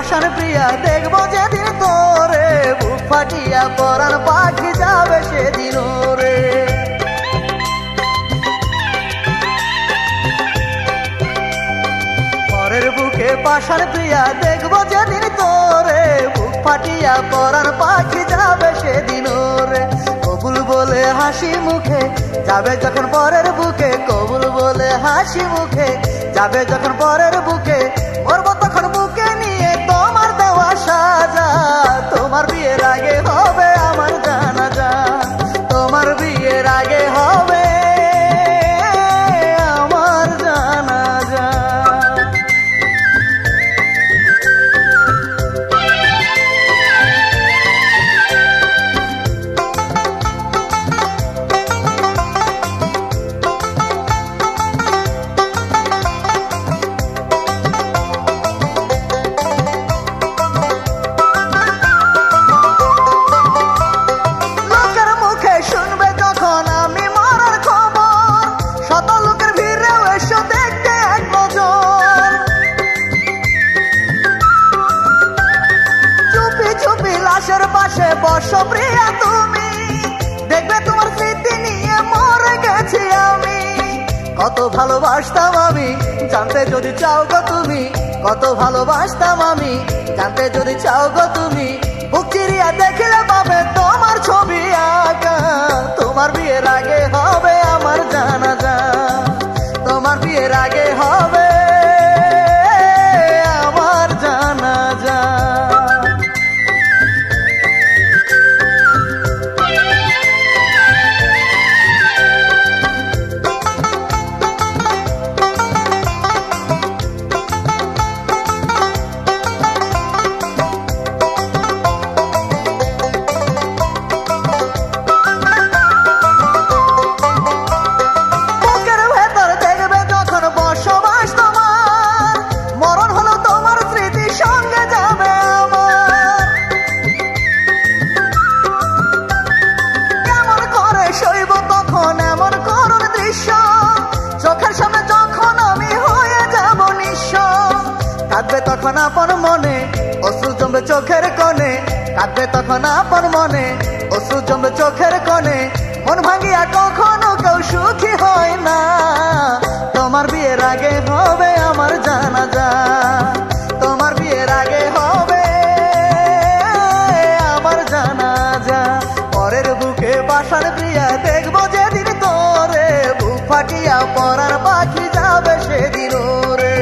পাষাণ প্রিয়া দেখবো যেদিন তোরে, বুক ফাটিয়া পরাণ পাখি যাবে সেদিন রে। পরের বুকে পাষাণ প্রিয়া দেখবো যেদিন তোরে, বুক ফাটিয়া পরাণ পাখি যাবে সেদিন রে। কবুল বলে হাসি মুখে যাবে যখন পরের বুকে, কবুল বলে হাসি মুখে যাবে যখন পরের বুকে, মরবো তখন বুকে নিয়ে তোমার দেওয়া সাজা। তোমার বিয়ের আগে হবে আমার জানাজা, তোমার বিয়ের আগে হবে আমার জানাজা। পাশে বসো প্রিয়া তুমি, দেখবে তোমার স্মৃতি নিয়ে মরে গেছি আমি। কত ভালোবাসতাম আমি জানতে যদি চাও গো তুমি, কত ভালোবাসতাম আমি জানতে যদি চাও গো তুমি। বুক চিরিয়া দেখলে পাবে তোমার ছবি আঁকা, তোমার বিয়ের আগে হবে আমার জানাজা, তোমার বিয়ের আগে হবে আমার জানাজা। কাঁদবে তখন আপন মনে অশ্রু জমবে চোখের কোণে, কাঁদবে তখন আপন মনে অশ্রু জমবে চোখের কোণে। মন ভাঙিয়া কখনো কেউ সুখী হয় না, তোমার বিয়ের আগে হবে আমার জানাজা, তোমার বিয়ের আগে হবে আমার জানাজা। পরের বুকে পাষাণ প্রিয়া দেখবো যেদিন তোরে, বুক ফাটিয়া পরাণ পাখি যাবে সেদিন রে।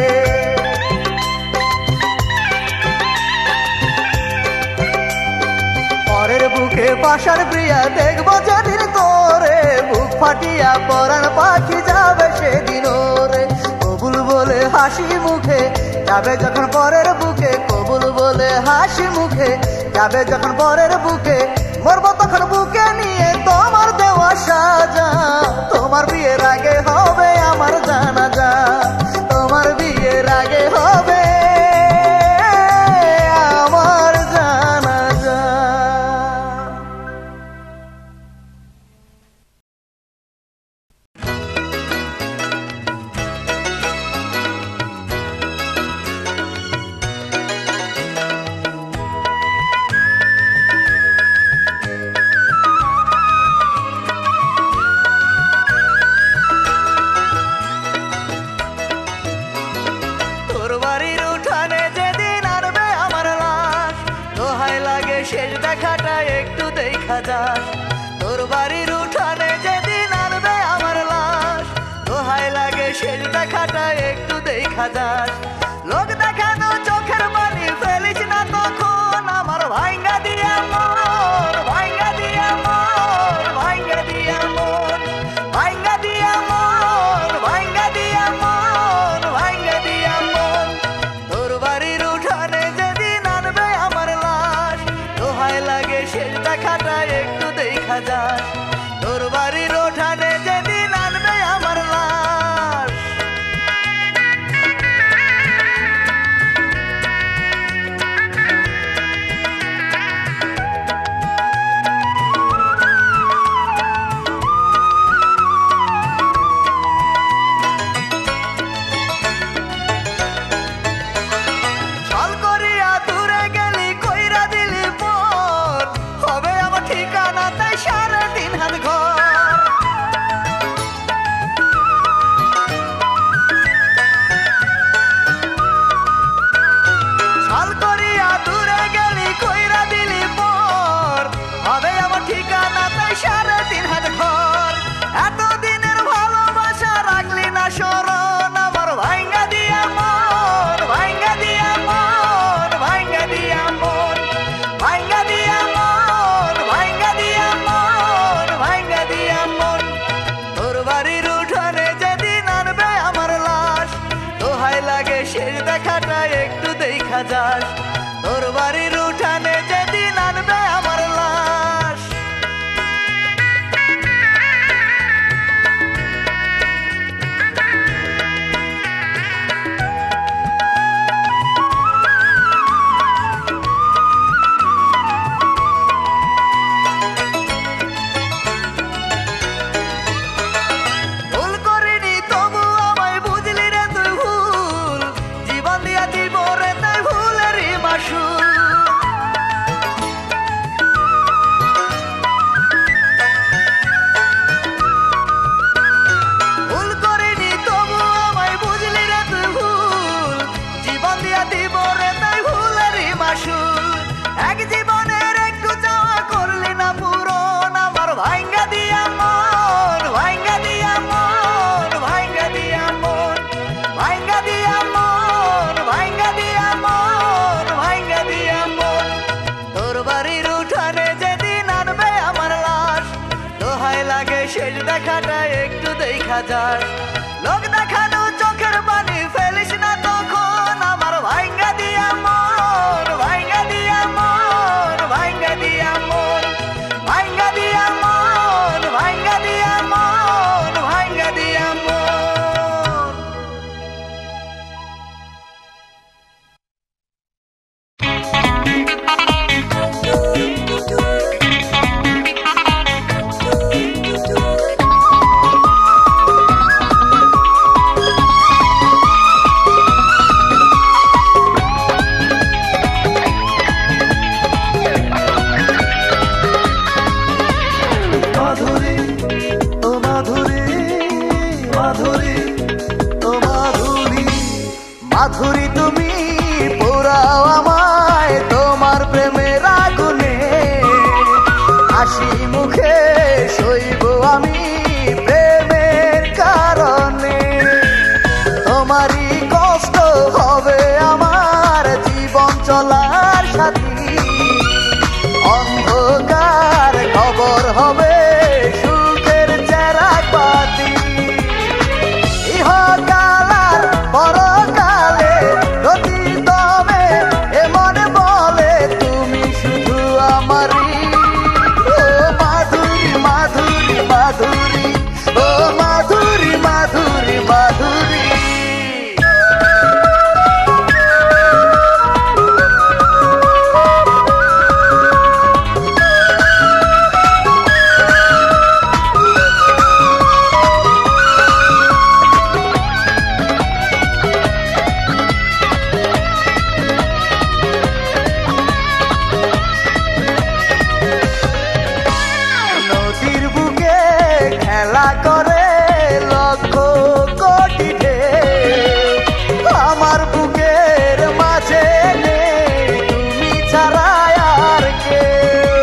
পরের বুকে পাষাণ প্রিয়া দেখবো যেদিন তোরে, বুক ফাটিয়া পরাণ পাখি যাবে সেদিন রে। কবুল বলে হাসি মুখে যাবে যখন পরের বুকে, কবুল বলে হাসি মুখে যাবে যখন পরের বুকে, মরবো তখন বুকে নিয়ে তোমার দেওয়া সাজা। তোমার বিয়ের আগে হবে আমার জানাজা, তোমার বিয়ের আগে হবে আমার জানাজা। শেষ দেখাটা একটু দেখা যাস, তোর বাড়ির উঠানে যেদিন আনবে আমার লাশ, দোহাই লাগে শেষ দেখাটা একটু দেখা যাস। লোক দেখানো চোখের পানি ফেলিস না তখন, আমার ভাঙ্গা দিয়া মন, ভাঙ্গা দিয়া মন, ভাঙ্গা দিয়া মন, ভাঙ্গা দিয়া মন, ভাঙ্গা দিয়া মন, ভাঙ্গা দিয়া মন। তোর বাড়ির উঠানে যেদিন আনবে আমার লাশ, দোহাই লাগে শেষ দেখাটা একটু দেখা যাস, তোর বাড়ির উঠানে যেদিন আনবে আমার লাশ। দেখাটা একটু দেখা যাস। লোক দেখানো চোখের পানি ফেলিস না তখন আমার ভাঙ্গা দিয়া মন, ভাঙ্গা দিয়া মন, ভাঙ্গা দিয়া মন, ভাঙ্গা দিয়া মন, ভাঙ্গা দিয়া মন, ভাঙ্গা দিয়া মন। মাধুরী তুমি পোড়াও আমায় তোমার প্রেমের আগুনে, হাসি মুখে সইব আমি প্রেমের কারণে। তোমারই কষ্ট হবে আমার জীবন চলার সাথী, অন্ধকার খবর হবে সুখের চেরাগ বাতি। ইহকাল আর পরকালে নদী দমে এমন বলে তুমি শুধু আমারই। ও মাধুরী মাধুরী মাধুরী, ও মাধুরী মাধুরী মাধুরী। নদীর বুকে খেলা করে লক্ষ কোটি ঢেউ, আমার বুকের মাঝে নেই তুমি ছাড়া আর কেউ।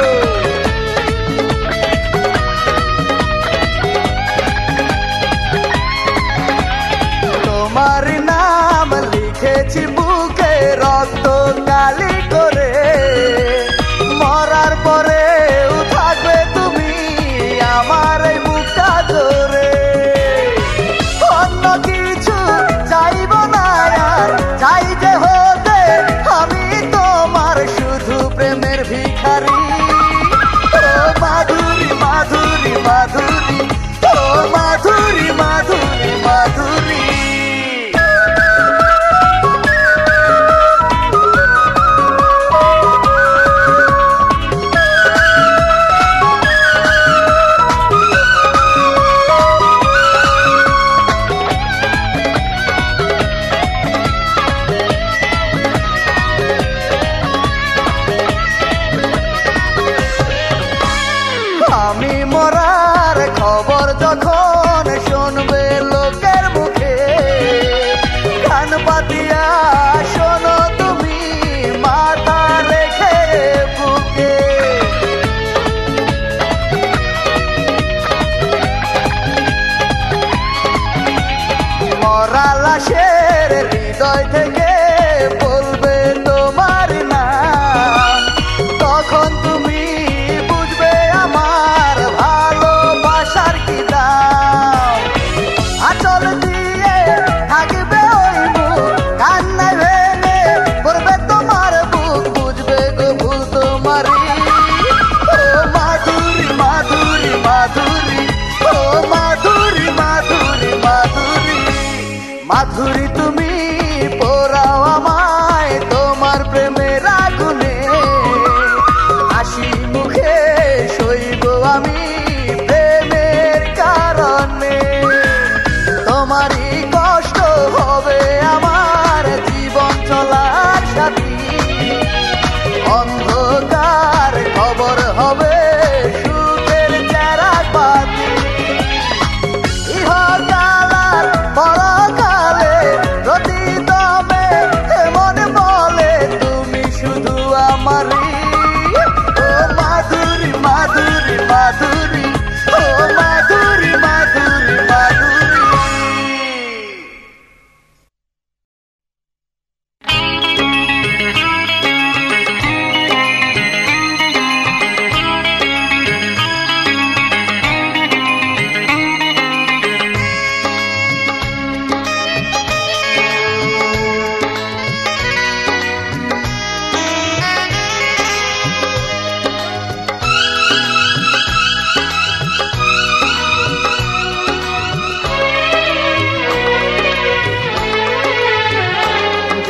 তোমার নাম লিখেছি বুকে রক্ত কালি করে, মরার পরেও থাকবে তুমি আমার এই বুকটা ধরে।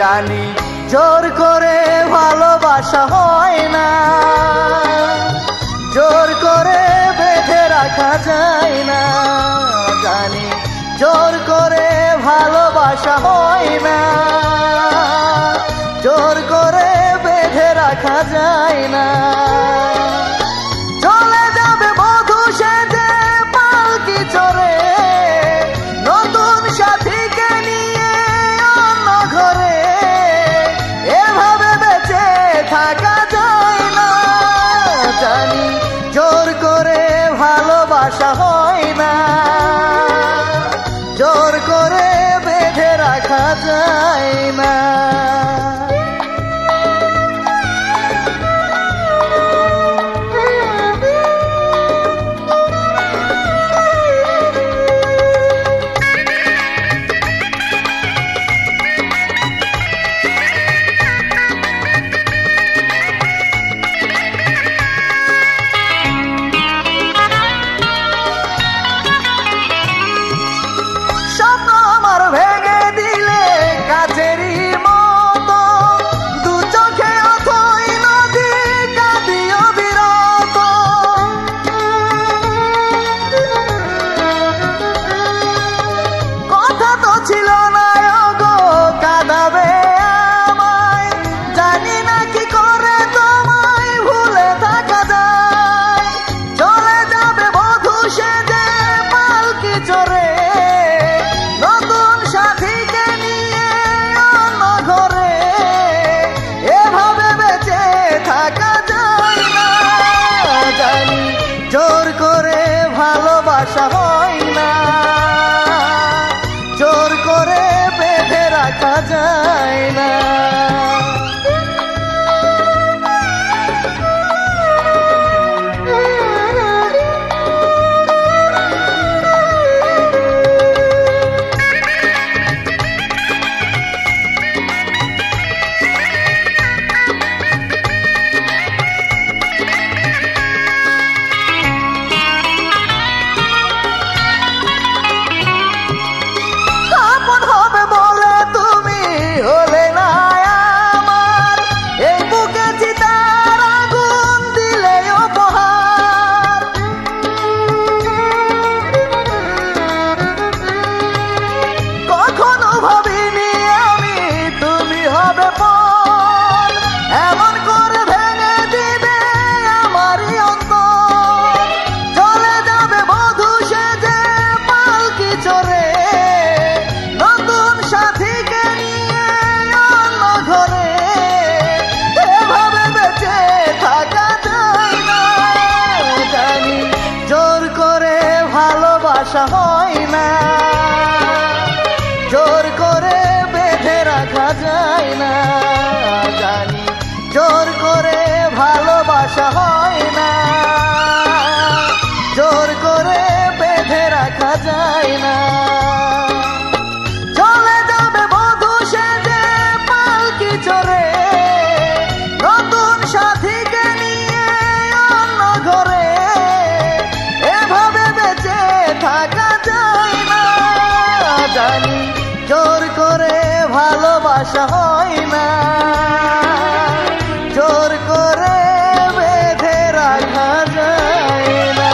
জানি জোর করে ভালোবাসা হয় না, জোর করে বেঁধে রাখা যায় না। জানি জোর করে ভালোবাসা হয় না, জোর করে বেঁধে রাখা যায় না। চলে যাবে বধূ সেজে পালকি চড়ে, নতুন সাথীকে নিয়ে অন্য ঘরে, এভাবে বেঁচে থাকা যায় না। জানি জোর করে ভালোবাসা হয় না, জোর করে বেঁধে রাখা যায় না। জোর করে ভালোবাসা হয় না, জোর করে বেঁধে রাখা যায় না। ভালোবাসা হয় না, জোর করে বেঁধে রাখা যায় না। জানি জোর করে ভালোবাসা হয় না, জোর করে বেঁধে রাখা যায় না। চলে যাবে বধূ সেজে পালকি চড়ে, নতুন সাথীকে নিয়ে অন্য ঘরে, এভাবে বেঁচে থাকা যায় না। জানি জোর করে ভালোবাসা হয় না, জোর করে বেঁধে রাখা যায় না।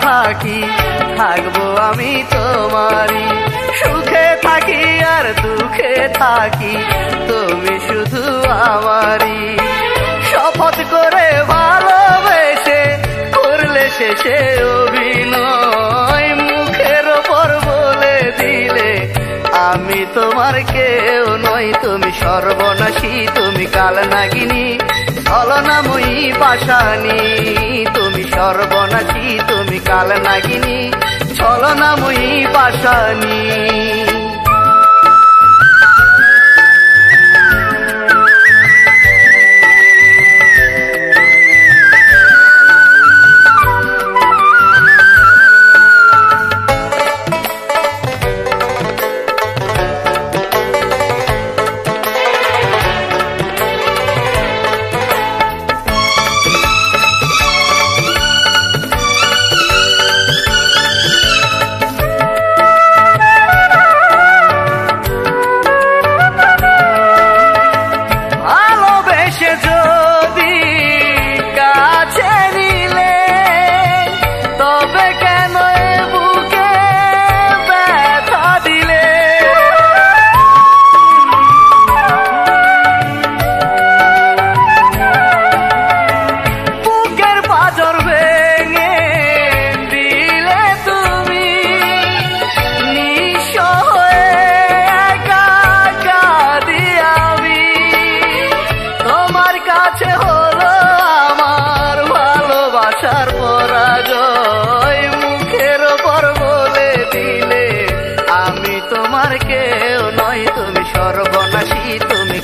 থাকি থাকবো আমি তোমারই, সুখে থাকি আর দুঃখে থাকি তুমি শুধু আমারই। শপথ করে ভালোবেসে করলে শেষে অভিনয়, মুখের ওপর বলে দিলে আমি তোমার কেউ নই, তুমি সর্বনাশী, তুমি কালনাগিনী ছলনাময়ী পাশানি। তুমি সর্বনাশী, তুমি কালনাগিনী ছলনাময়ী পাশানি।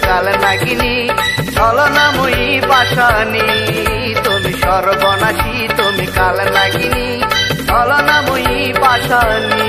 কালনাগিনী ছলনাময়ী পাশানি। তুমি সর্বনাশী, তুমি কালনাগিনী ছলনাময়ী পাশানি।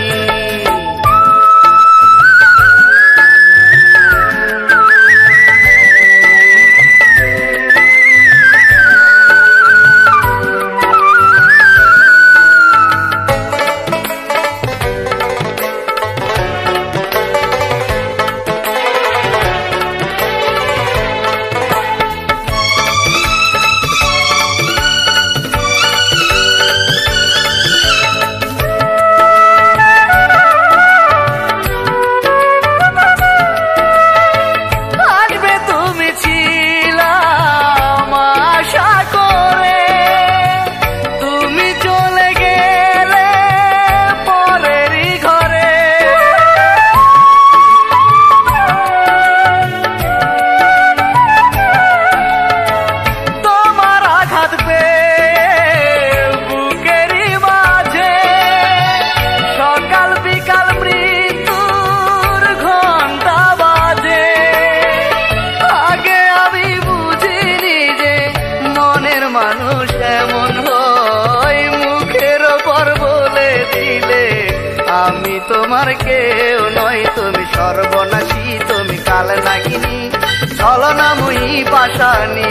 আমি তোমার কেউ নই, তুমি সর্বনাশী, তুমি কালনাগিনী ছলনাময়ী পাশানি।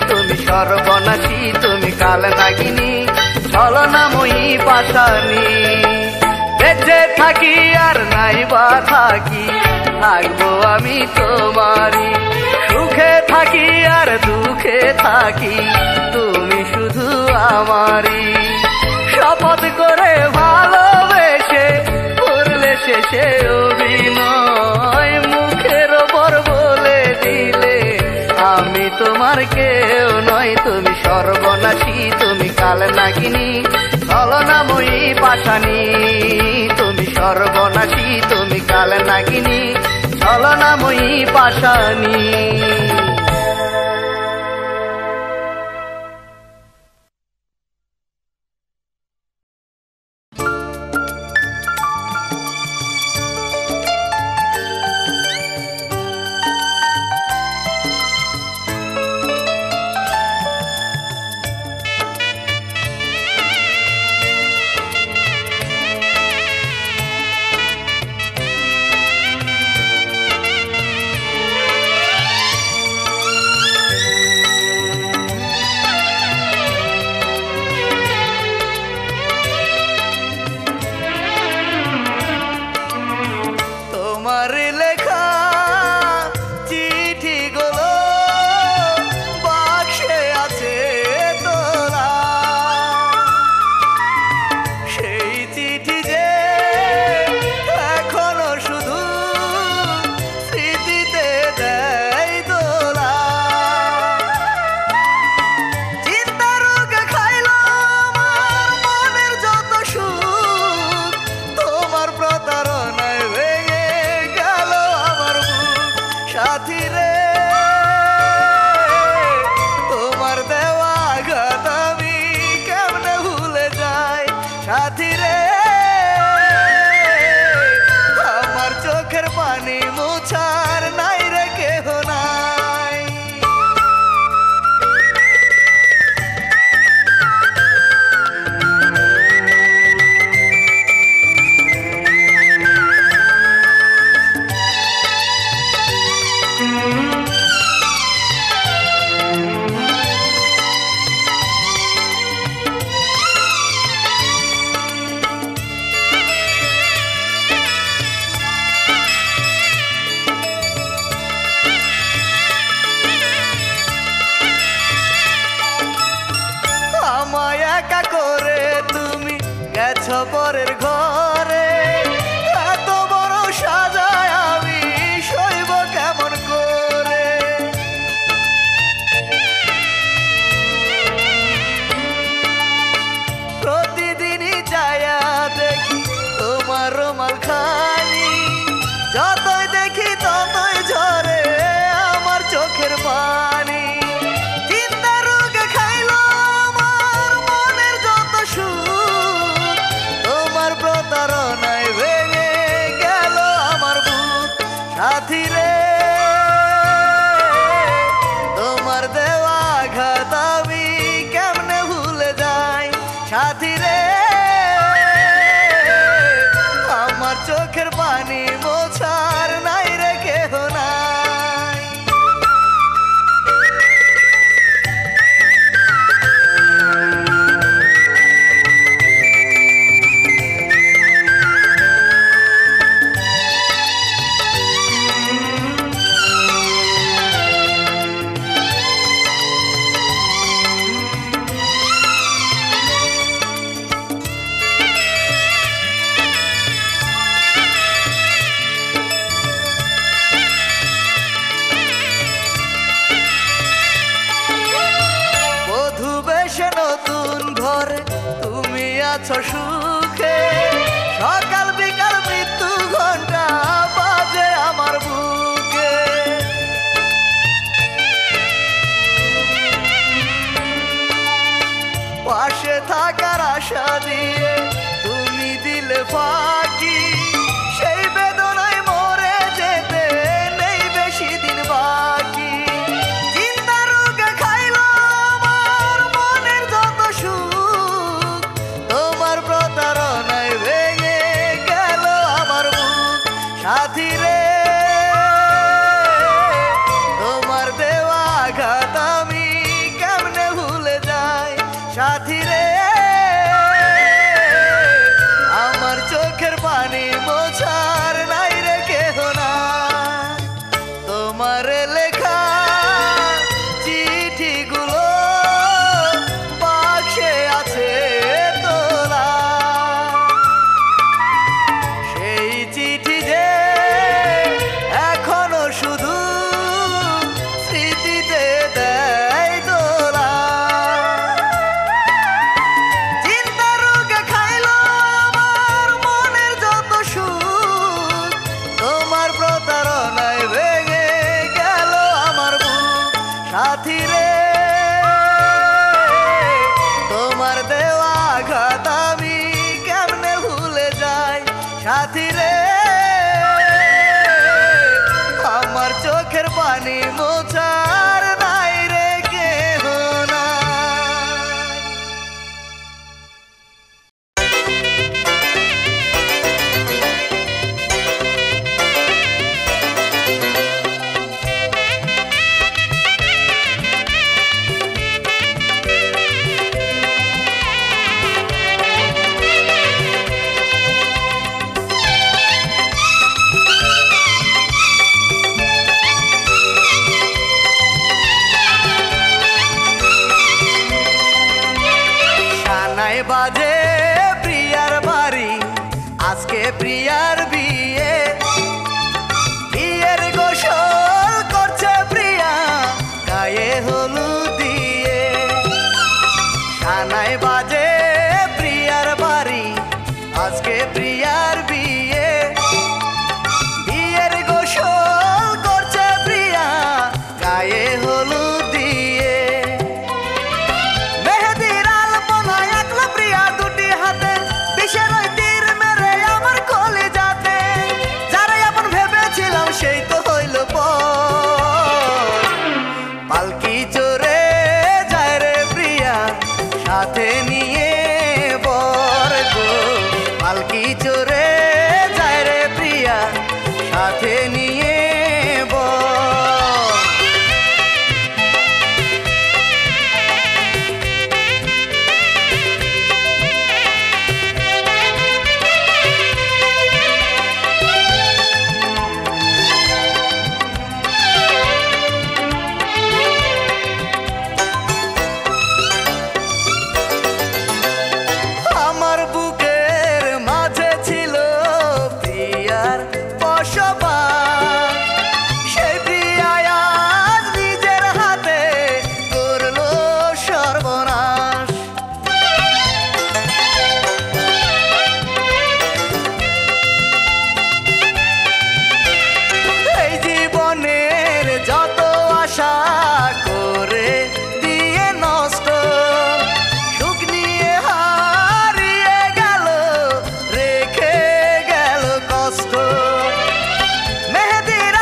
তুমি সর্বনাশী, তুমি কালনাগিনী ছলনাময়ী পাশানি। বেঁচে থাকি আর নাই বা থাকি, থাকবো আমি তোমারই। সুখে থাকি আর দুঃখে থাকি, তুমি শুধু আমারই। শপথ করে ভালোবেসে করলে শেষে অভিনয়, মুখের ওপর বলে দিলে আমি তোমার কেউ নই। তুমি সর্বনাশী, তুমি কালনাগিনী ছলনাময়ী পাশানি। তুমি সর্বনাশী, তুমি কালনাগিনী ছলনাময়ী পাশানি। সাথী রে তোমার দেওয়া আঘাত আমি কেমনে ভুলে যাই সাথী রে আমার চোখের পানি মোছার নাই রে কেহ নাই নতুন ঘরে তুমি আছো সুখে সকাল বিকাল মৃত্যু ঘন্টা বাজে আমার বুকে পাশে থাকার আশা দিয়ে তুমি দিলে ফাঁকি সেই বেদনায় মরে যেতে নেই বেশি দিন বাকি সাথী রে তোমার দেওয়া আঘাত আমি কেমনে ভুলে যাই সাথী রে আমার চোখের পানি মোছার নাই রে কেহ না তোমার লেখা চিঠিগুলো বাক্সে আছে তোলা সেই চিঠি যে শুধু স্মৃতিতে দেয় দোলা চিন্তা রোগে খাইল আমার মনের যত সুখ তোমার প্রতারণায় ভেঙে গেল আমার বুক সাথী রে তোমার দেওয়া আঘাত আমি কেমনে ভুলে যাই সাথী রে আমার চোখের পানি মোছার নাই রে কেহ বাজে প্রিয়ার বাড়ি আজকে প্রিয়ার বিয়ে বিয়ের গোসল করছে প্রিয়া গায়ে হলুদ দিয়ে সানাই বাজে প্রিয়ার বাড়ি আজকে প্রিয়ার বিয়ে বিয়ের গোসল করছে প্রিয়া গায়ে হলুদ দিয়ে সেই তো হইল পালকি চড়ে যায় রে প্রিয়া সাথে নিয়ে বর গো পালকি চড়ে যায় রে প্রিয়া সাথে নিয়ে মেহেদির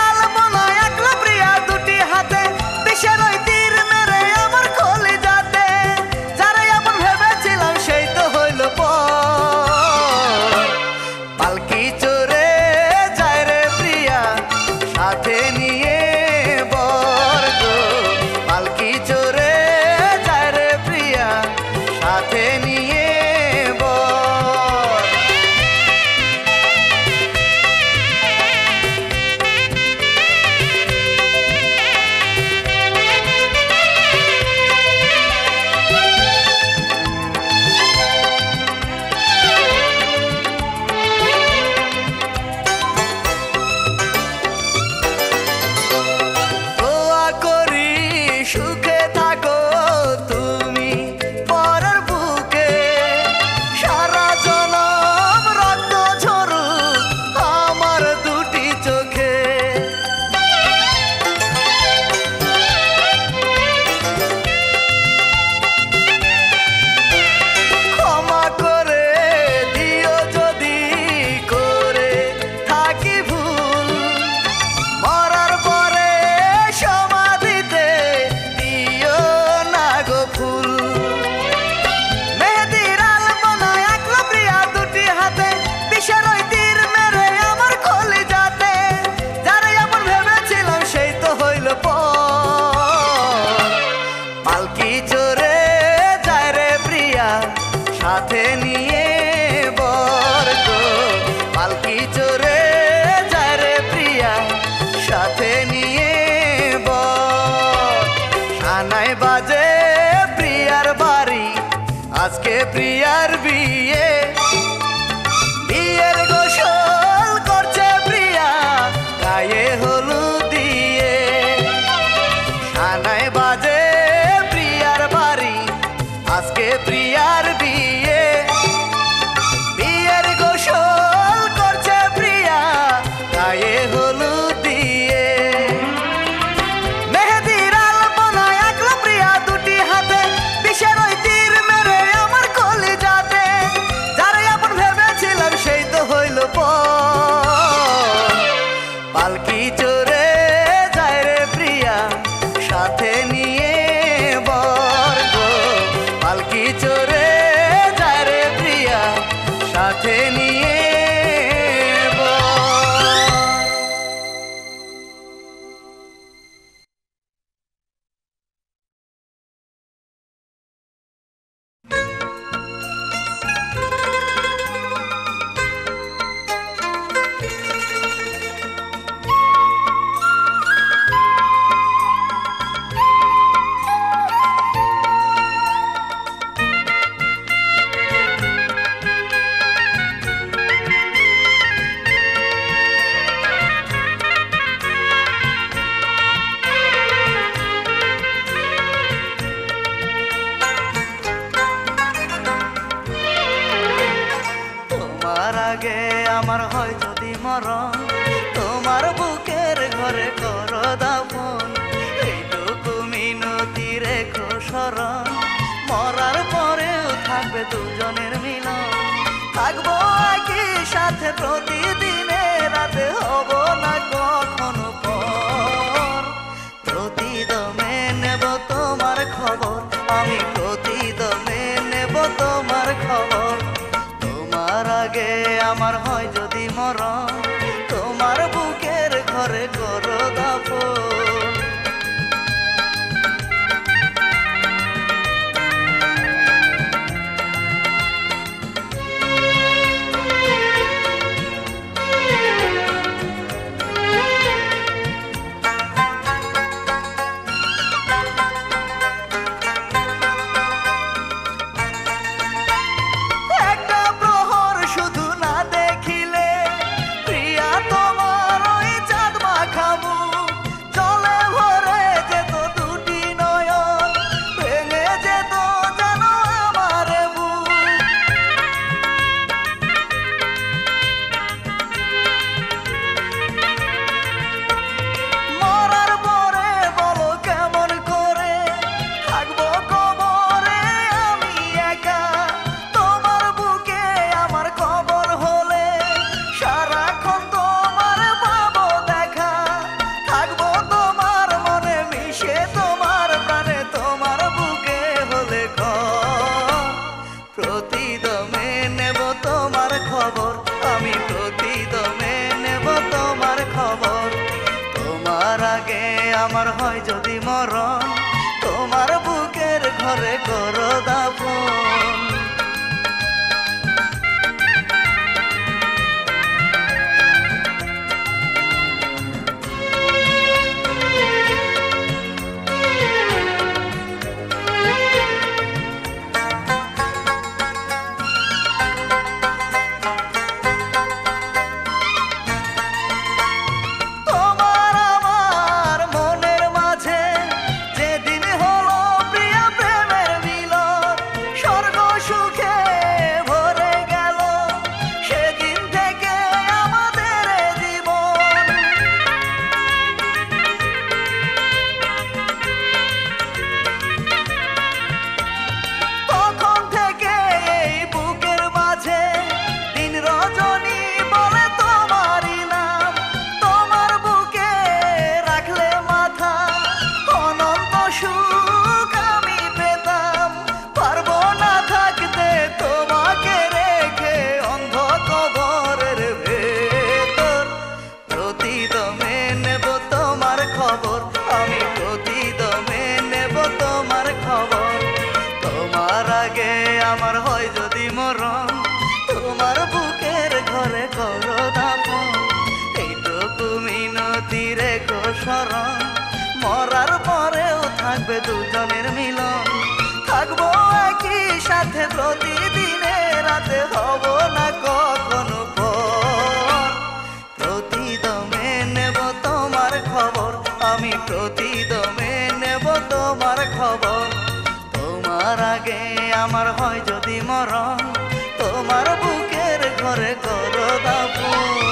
মরণ তোমার বুকের ঘরে করো দাফন এইটুকু মিনতি রেখো স্মরণ মরার পরেও থাকবে দুজনের মিলন থাকবো একই সাথে প্রতিদিনে রাতে হব না কখনো পর প্রতিদমে নেব তোমার খবর আমি প্রতিদমে নেব তোমার খবর তোমার আগে আমার হয় যদি মরণ তোমার বুকের ঘরে করো দাফন আমার হয় যদি মরণ তোমার বুকের ঘরে করো দাফন আমার হয় যদি মরণ তোমার বুকের ঘরে করো দাফন এইটুকু মিনতি রেখো স্মরণ মরার পরেও থাকবে দুজনের মিলন থাকবো একই সাথে প্রতিদিনে রাতে হব না কখনো পর প্রতিদমে নেব তোমার খবর আমি প্রতিদমে নেব তোমার খবর তোমার আগে আমার হয় যদি মরণ তোমার বুকের ঘরে করো দাফন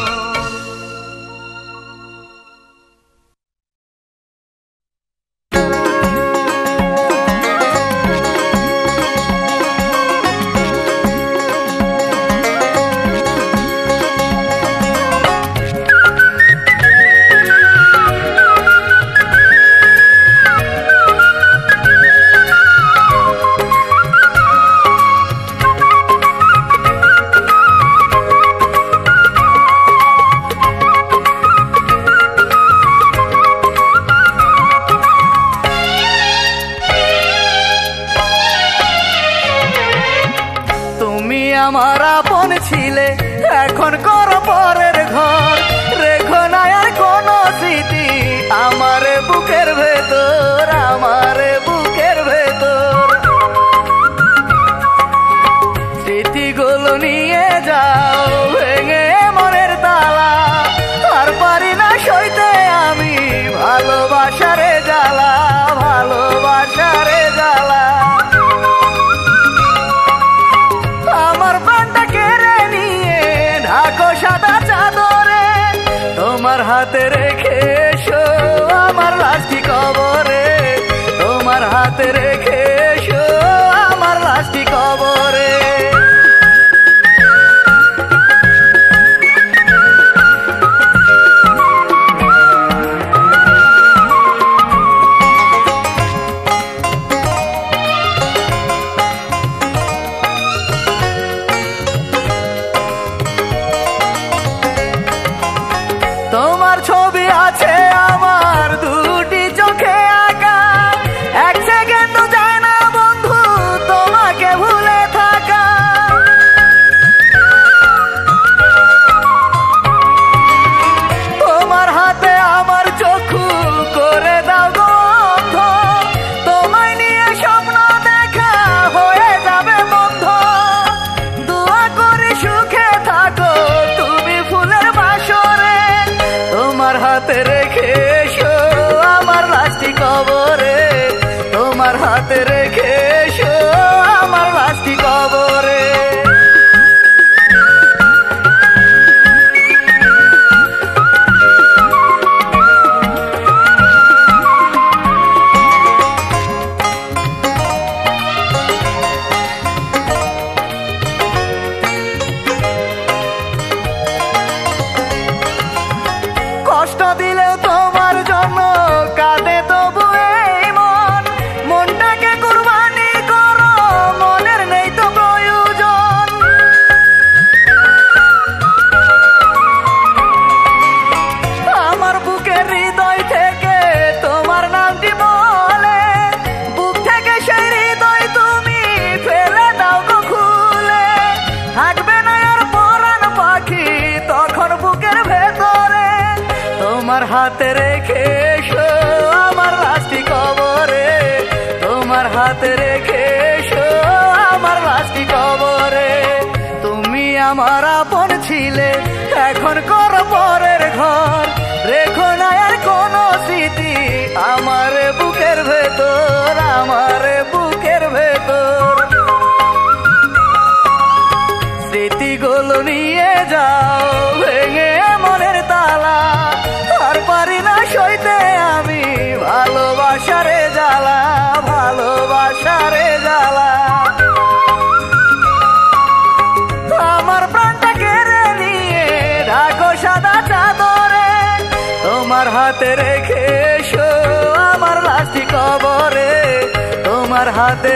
হাতে রেখে এসো আমার লাশটি কবরে, তোমার হাতে রেখে এসো আমার লাশটি কবরে। তোমার ছবি আছে আমার দুটি চোখে আঁকা, এক সেকেন্ড যায় না বন্ধু তোমাকে ভুলে থাকা। তোমার হাতে আমার চক্ষু করে দাও গন্ধ, তোমায় নিয়ে স্বপ্ন দেখা হয়ে যাবে বন্ধ। দোয়া করে সুখে থাকো তুমি ফুলের বাসরে, তোমার হাতে রেখে এসো আমার লাশটি কবরে, তোমার হাতে রেখে এসো আমার লাশটি কবরে। কষ্ট দিলেও তোমার জন্য কাঁদে তবু এই মন, মনটাকে কুরবানি করো মনের নেই তো প্রয়োজন। আমার বুকের হৃদয় থেকে তোমার নামটি বলে, বুক থেকে সেই হৃদয় তুমি ফেলে দাও গো খুলে। থাকবে না আর পরাণ পাখি তখন বুকের ভেতরে, তোমার হাতে রেখে এসো আমার লাশটি কবরে, তোমার হাতে রেখে এসো আমার লাশটি কবরে। তুমি আমার আপন ছিলে এখন করো পরের ঘর, রেখো না আর কোনো স্মৃতি আমার বুকের ভেতর, আমার বুকের ভেতর। স্মৃতিগুলো নিয়ে যাও ভেঙে মনের তালা, আর পারি না সইতে আমি ভালোবাসারে জ্বালা, ভালোবাসারে জ্বালা। আমার প্রাণটা কেড়ে নিয়ে ঢাকো সাদা চাদরে, তোমার হাতে রেখে এসো আমার লাশটি কবরে, তোমার হাতে